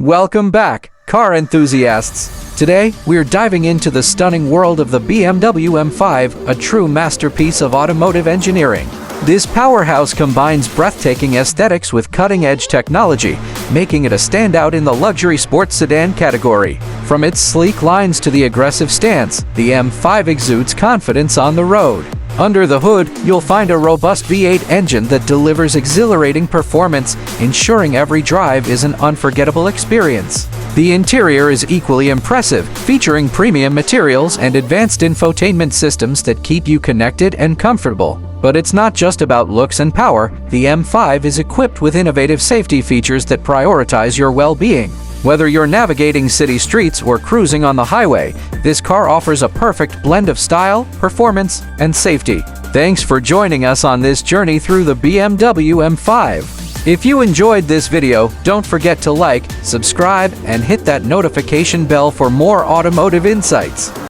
Welcome back, car enthusiasts! Today, we're diving into the stunning world of the BMW M5, a true masterpiece of automotive engineering. This powerhouse combines breathtaking aesthetics with cutting-edge technology, making it a standout in the luxury sports sedan category. From its sleek lines to the aggressive stance, the M5 exudes confidence on the road. Under the hood, you'll find a robust V8 engine that delivers exhilarating performance, ensuring every drive is an unforgettable experience. The interior is equally impressive, featuring premium materials and advanced infotainment systems that keep you connected and comfortable. But it's not just about looks and power. The M5 is equipped with innovative safety features that prioritize your well-being. Whether you're navigating city streets or cruising on the highway, this car offers a perfect blend of style, performance, and safety. Thanks for joining us on this journey through the BMW M5. If you enjoyed this video, don't forget to like, subscribe, and hit that notification bell for more automotive insights.